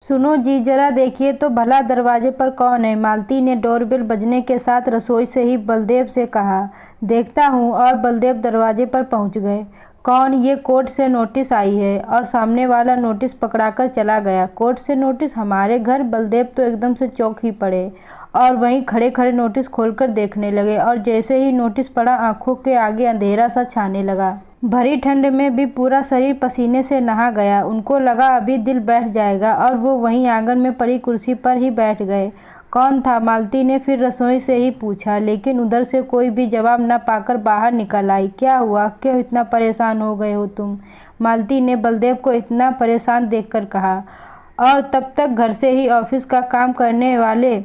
सुनो जी, जरा देखिए तो भला दरवाजे पर कौन है। मालती ने डोरबेल बजने के साथ रसोई से ही बलदेव से कहा। देखता हूँ। और बलदेव दरवाजे पर पहुँच गए। कौन? ये कोर्ट से नोटिस आई है। और सामने वाला नोटिस पकड़ाकर चला गया। कोर्ट से नोटिस हमारे घर? बलदेव तो एकदम से चौंक ही पड़े और वहीं खड़े खड़े नोटिस खोलकर देखने लगे। और जैसे ही नोटिस पड़ा, आंखों के आगे अंधेरा सा छाने लगा। भरी ठंड में भी पूरा शरीर पसीने से नहा गया। उनको लगा अभी दिल बैठ जाएगा और वो वहीं आंगन में पड़ी कुर्सी पर ही बैठ गए। कौन था? मालती ने फिर रसोई से ही पूछा, लेकिन उधर से कोई भी जवाब न पाकर बाहर निकल आई। क्या हुआ? क्यों इतना परेशान हो गए हो तुम? मालती ने बलदेव को इतना परेशान देखकर कहा। और तब तक घर से ही ऑफिस का काम करने वाले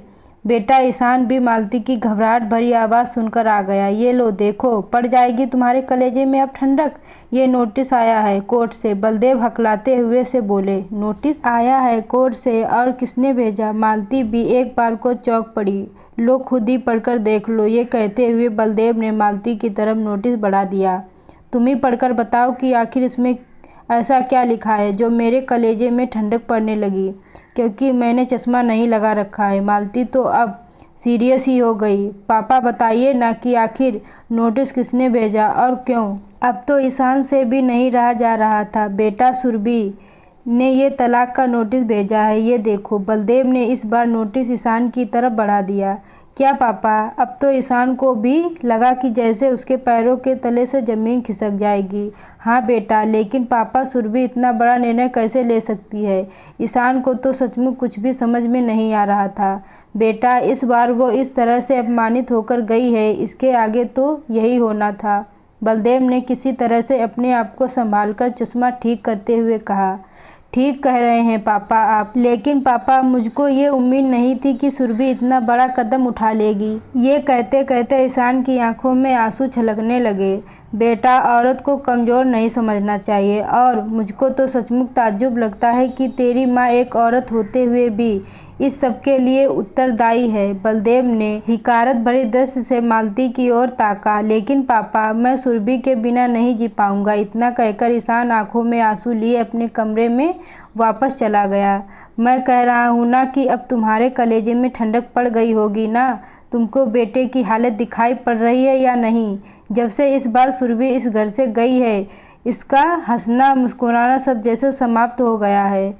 बेटा ईशान भी मालती की घबराहट भरी आवाज़ सुनकर आ गया। ये लो देखो, पड़ जाएगी तुम्हारे कलेजे में अब ठंडक। ये नोटिस आया है कोर्ट से, बलदेव हकलाते हुए से बोले। नोटिस आया है कोर्ट से? और किसने भेजा? मालती भी एक बार को चौंक पड़ी। लो खुद ही पढ़कर देख लो। ये कहते हुए बलदेव ने मालती की तरफ नोटिस बढ़ा दिया। तुम ही पढ़कर बताओ कि आखिर इसमें ऐसा क्या लिखा है जो मेरे कलेजे में ठंडक पड़ने लगी, क्योंकि मैंने चश्मा नहीं लगा रखा है। मालती तो अब सीरियस ही हो गई। पापा बताइए ना कि आखिर नोटिस किसने भेजा और क्यों? अब तो ईशान से भी नहीं रहा जा रहा था। बेटा सुरभि ने ये तलाक का नोटिस भेजा है, ये देखो। बलदेव ने इस बार नोटिस ईशान की तरफ बढ़ा दिया। क्या पापा? अब तो ईशान को भी लगा कि जैसे उसके पैरों के तले से ज़मीन खिसक जाएगी। हाँ बेटा, लेकिन पापा सुरभि इतना बड़ा निर्णय कैसे ले सकती है? ईशान को तो सचमुच कुछ भी समझ में नहीं आ रहा था। बेटा, इस बार वो इस तरह से अपमानित होकर गई है, इसके आगे तो यही होना था। बलदेव ने किसी तरह से अपने आप को संभालकर चश्मा ठीक करते हुए कहा। ठीक कह रहे हैं पापा आप, लेकिन पापा मुझको ये उम्मीद नहीं थी कि सुरभि इतना बड़ा कदम उठा लेगी। ये कहते कहते ईशान की आंखों में आंसू छलकने लगे। बेटा, औरत को कमज़ोर नहीं समझना चाहिए। और मुझको तो सचमुच ताज्जुब लगता है कि तेरी माँ एक औरत होते हुए भी इस सब के लिए उत्तरदायी है। बलदेव ने हिकारत भरी दृष्टि से मालती की ओर ताका। लेकिन पापा, मैं सुरभि के बिना नहीं जी पाऊंगा। इतना कहकर ईशान आंखों में आंसू लिए अपने कमरे में वापस चला गया। मैं कह रहा हूँ ना कि अब तुम्हारे कलेजे में ठंडक पड़ गई होगी ना। तुमको बेटे की हालत दिखाई पड़ रही है या नहीं? जब से इस बार सुरभि इस घर से गई है, इसका हंसना मुस्कुराना सब जैसे समाप्त हो गया है।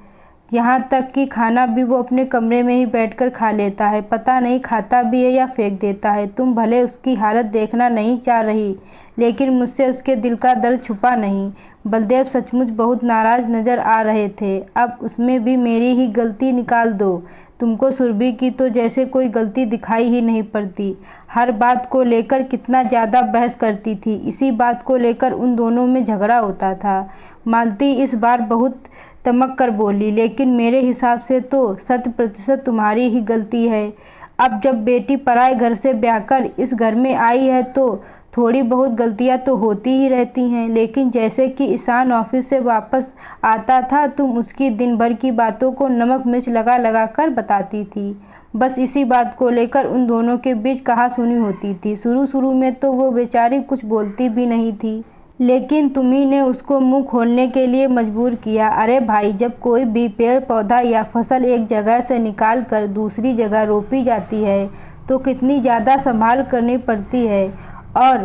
यहाँ तक कि खाना भी वो अपने कमरे में ही बैठकर खा लेता है। पता नहीं खाता भी है या फेंक देता है। तुम भले उसकी हालत देखना नहीं चाह रही, लेकिन मुझसे उसके दिल का दर्द छुपा नहीं। बलदेव सचमुच बहुत नाराज़ नज़र आ रहे थे। अब उसमें भी मेरी ही गलती निकाल दो। तुमको सुरभि की तो जैसे कोई गलती दिखाई ही नहीं पड़ती। हर बात को लेकर कितना ज़्यादा बहस करती थी। इसी बात को लेकर उन दोनों में झगड़ा होता था। मालती इस बार बहुत तमक कर बोली, लेकिन मेरे हिसाब से तो 100% तुम्हारी ही गलती है। अब जब बेटी पराए घर से ब्याह कर इस घर में आई है तो थोड़ी बहुत गलतियां तो होती ही रहती हैं। लेकिन जैसे कि ईशान ऑफिस से वापस आता था, तुम उसकी दिन भर की बातों को नमक मिर्च लगा लगा कर बताती थी। बस इसी बात को लेकर उन दोनों के बीच कहासुनी होती थी। शुरू शुरू में तो वो बेचारी कुछ बोलती भी नहीं थी, लेकिन तुम्ही ने उसको मुंह खोलने के लिए मजबूर किया। अरे भाई, जब कोई भी पेड़ पौधा या फसल एक जगह से निकाल कर दूसरी जगह रोपी जाती है तो कितनी ज़्यादा संभाल करनी पड़ती है और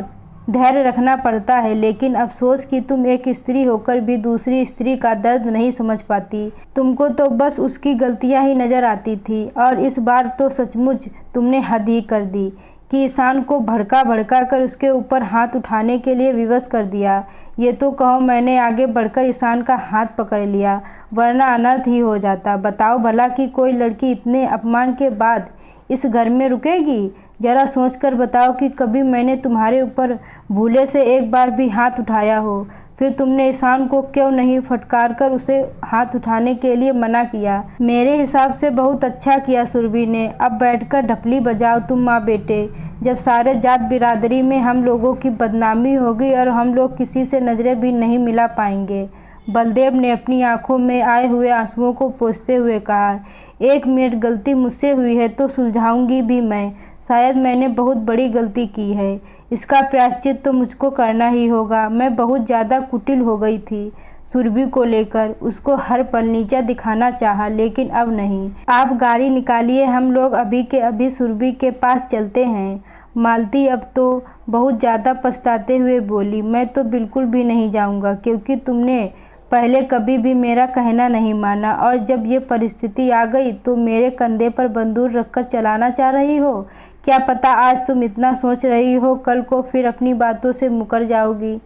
धैर्य रखना पड़ता है। लेकिन अफसोस कि तुम एक स्त्री होकर भी दूसरी स्त्री का दर्द नहीं समझ पाती। तुमको तो बस उसकी गलतियां ही नज़र आती थी। और इस बार तो सचमुच तुमने हद ही कर दी कि ईशान को भड़का भड़का कर उसके ऊपर हाथ उठाने के लिए विवश कर दिया। ये तो कहो मैंने आगे बढ़कर ईशान का हाथ पकड़ लिया, वरना अनर्थ ही हो जाता। बताओ भला कि कोई लड़की इतने अपमान के बाद इस घर में रुकेगी? ज़रा सोचकर बताओ कि कभी मैंने तुम्हारे ऊपर भूले से एक बार भी हाथ उठाया हो? फिर तुमने ईशान को क्यों नहीं फटकार कर उसे हाथ उठाने के लिए मना किया? मेरे हिसाब से बहुत अच्छा किया सुरभि ने। अब बैठकर ढपली बजाओ तुम माँ बेटे। जब सारे जात बिरादरी में हम लोगों की बदनामी होगी और हम लोग किसी से नज़रें भी नहीं मिला पाएंगे। बलदेव ने अपनी आंखों में आए हुए आंसुओं को पोंछते हुए कहा। 1 मिनट गलती मुझसे हुई है तो सुलझाऊंगी भी मैं। शायद मैंने बहुत बड़ी गलती की है। इसका प्रायश्चित तो मुझको करना ही होगा। मैं बहुत ज़्यादा कुटिल हो गई थी। सुरभि को लेकर। उसको हर पल नीचा दिखाना चाहा, लेकिन अब नहीं। आप गाड़ी निकालिए, हम लोग अभी के अभी सुरभि के पास चलते हैं। मालती अब तो बहुत ज़्यादा पछताते हुए बोली, मैं तो बिल्कुल भी नहीं जाऊंगा, क्योंकि तुमने पहले कभी भी मेरा कहना नहीं माना, और जब ये परिस्थिति आ गई तो मेरे कंधे पर बंदूक रखकर चलाना चाह रही हो। क्या पता आज तुम इतना सोच रही हो, कल को फिर अपनी बातों से मुकर जाओगी।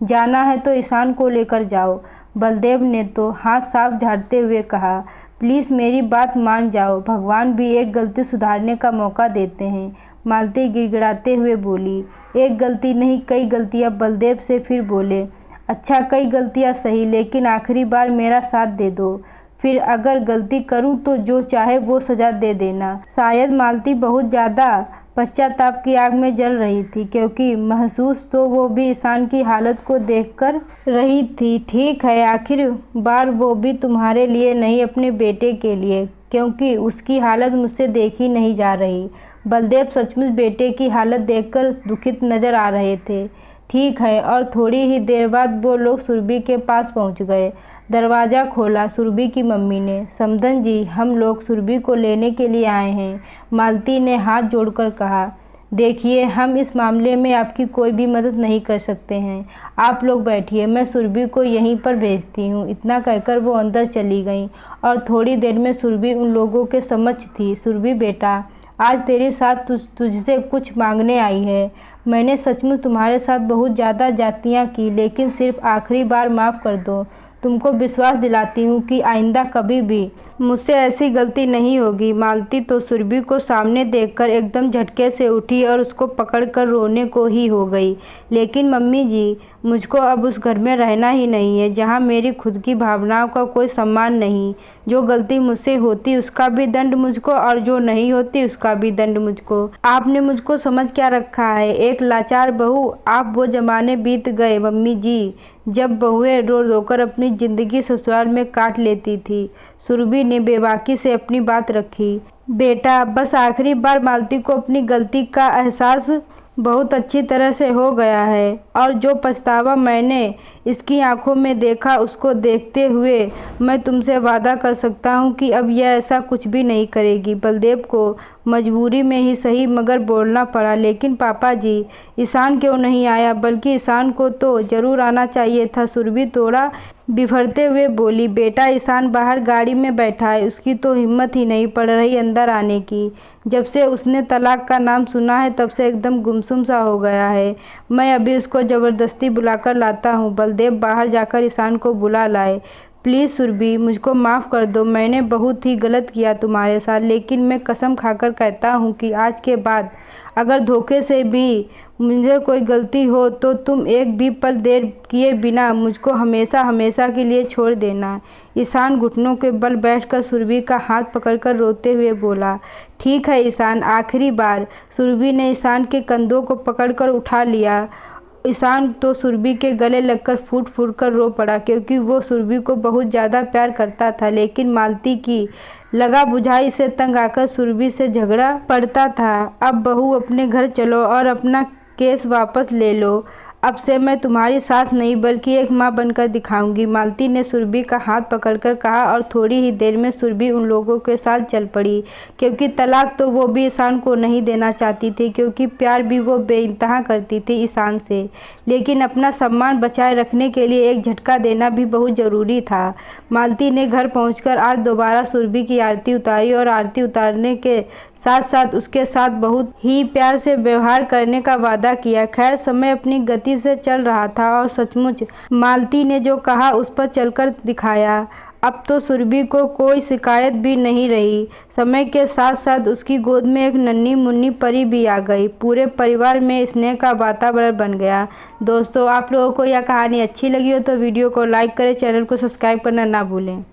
जाना है तो ईशान को लेकर जाओ। बलदेव ने तो हाथ साफ झाड़ते हुए कहा, प्लीज़ मेरी बात मान जाओ, भगवान भी एक गलती सुधारने का मौका देते हैं। मालती गिड़गिड़ाते हुए बोली, एक गलती नहीं कई गलतियाँ। बलदेव से फिर बोले, अच्छा कई गलतियाँ सही, लेकिन आखिरी बार मेरा साथ दे दो, फिर अगर गलती करूं तो जो चाहे वो सज़ा दे देना। शायद मालती बहुत ज़्यादा पश्चाताप की आग में जल रही थी, क्योंकि महसूस तो वो भी ईशान की हालत को देखकर रही थी। ठीक है, आखिर बार वो भी तुम्हारे लिए नहीं, अपने बेटे के लिए, क्योंकि उसकी हालत मुझसे देखी नहीं जा रही। बलदेव सचमुच बेटे की हालत देखकर दुखित नजर आ रहे थे। ठीक है, और थोड़ी ही देर बाद वो लोग सुरभि के पास पहुंच गए। दरवाज़ा खोला सुरभि की मम्मी ने। समधन जी, हम लोग सुरभि को लेने के लिए आए हैं। मालती ने हाथ जोड़कर कहा, देखिए हम इस मामले में आपकी कोई भी मदद नहीं कर सकते हैं। आप लोग बैठिए, मैं सुरभि को यहीं पर भेजती हूँ। इतना कहकर वो अंदर चली गई, और थोड़ी देर में सुरभि उन लोगों के समक्ष थी। सुरभि बेटा, आज तेरे साथ तुझसे कुछ मांगने आई है। मैंने सचमुच तुम्हारे साथ बहुत ज़्यादा जातियाँ की, लेकिन सिर्फ आखिरी बार माफ़ कर दो। तुमको विश्वास दिलाती हूँ कि आइंदा कभी भी मुझसे ऐसी गलती नहीं होगी। मालती तो सुरभि को सामने देखकर एकदम झटके से उठी और उसको पकड़कर रोने को ही हो गई। लेकिन मम्मी जी, मुझको अब उस घर में रहना ही नहीं है, जहाँ मेरी खुद की भावनाओं का कोई सम्मान नहीं। जो गलती मुझसे होती उसका भी दंड मुझको, और जो नहीं होती उसका भी दंड मुझको। आपने मुझको समझ क्या रखा है, एक लाचार बहू। आप वो ज़माने बीत गए मम्मी जी, जब बहुएं रो रोकर अपनी ज़िंदगी ससुराल में काट लेती थी। सुरभि ने बेबाकी से अपनी बात रखी। बेटा, बस आखिरी बार मालती को अपनी गलती का एहसास बहुत अच्छी तरह से हो गया है, और जो पछतावा मैंने इसकी आंखों में देखा, उसको देखते हुए मैं तुमसे वादा कर सकता हूँ कि अब यह ऐसा कुछ भी नहीं करेगी। बलदेव को मजबूरी में ही सही मगर बोलना पड़ा, लेकिन पापा जी, ईशान क्यों नहीं आया? बल्कि ईशान को तो ज़रूर आना चाहिए था। सुरभि थोड़ा बिफरते हुए बोली, बेटा ईशान बाहर गाड़ी में बैठा है, उसकी तो हिम्मत ही नहीं पड़ रही अंदर आने की। जब से उसने तलाक का नाम सुना है तब से एकदम गुमसुम सा हो गया है। मैं अभी उसको ज़बरदस्ती बुलाकर लाता हूँ। बलदेव बाहर जाकर ईशान को बुला लाए। प्लीज़ सुरभि, मुझको माफ़ कर दो, मैंने बहुत ही गलत किया तुम्हारे साथ, लेकिन मैं कसम खाकर कहता हूँ कि आज के बाद अगर धोखे से भी मुझे कोई गलती हो तो तुम एक भी पल देर किए बिना मुझको हमेशा हमेशा के लिए छोड़ देना। ईशान घुटनों के बल बैठकर सुरभि का हाथ पकड़कर रोते हुए बोला, ठीक है ईशान, आखिरी बार। सुरभि ने ईशान के कंधों को पकड़कर उठा लिया। ईशान तो सुरभि के गले लगकर फूट फूट कर रो पड़ा, क्योंकि वो सुरभि को बहुत ज़्यादा प्यार करता था। लेकिन मालती की लगा बुझाई से तंग आकर सुरभि से झगड़ा पड़ता था। अब बहू, अपने घर चलो और अपना केस वापस ले लो। अब से मैं तुम्हारी सास नहीं बल्कि एक माँ बनकर दिखाऊंगी। मालती ने सुरभि का हाथ पकड़कर कहा, और थोड़ी ही देर में सुरभि उन लोगों के साथ चल पड़ी, क्योंकि तलाक तो वो भी ईशान को नहीं देना चाहती थी, क्योंकि प्यार भी वो बेइंतहा करती थी ईशान से। लेकिन अपना सम्मान बचाए रखने के लिए एक झटका देना भी बहुत ज़रूरी था। मालती ने घर पहुँचकर आज दोबारा सुरभि की आरती उतारी, और आरती उतारने के साथ साथ उसके साथ बहुत ही प्यार से व्यवहार करने का वादा किया। खैर, समय अपनी गति से चल रहा था, और सचमुच मालती ने जो कहा उस पर चलकर दिखाया। अब तो सुरभि को कोई शिकायत भी नहीं रही। समय के साथ साथ उसकी गोद में एक नन्ही मुन्नी परी भी आ गई। पूरे परिवार में स्नेह का वातावरण बन गया। दोस्तों, आप लोगों को यह कहानी अच्छी लगी हो तो वीडियो को लाइक करें, चैनल को सब्सक्राइब करना ना भूलें।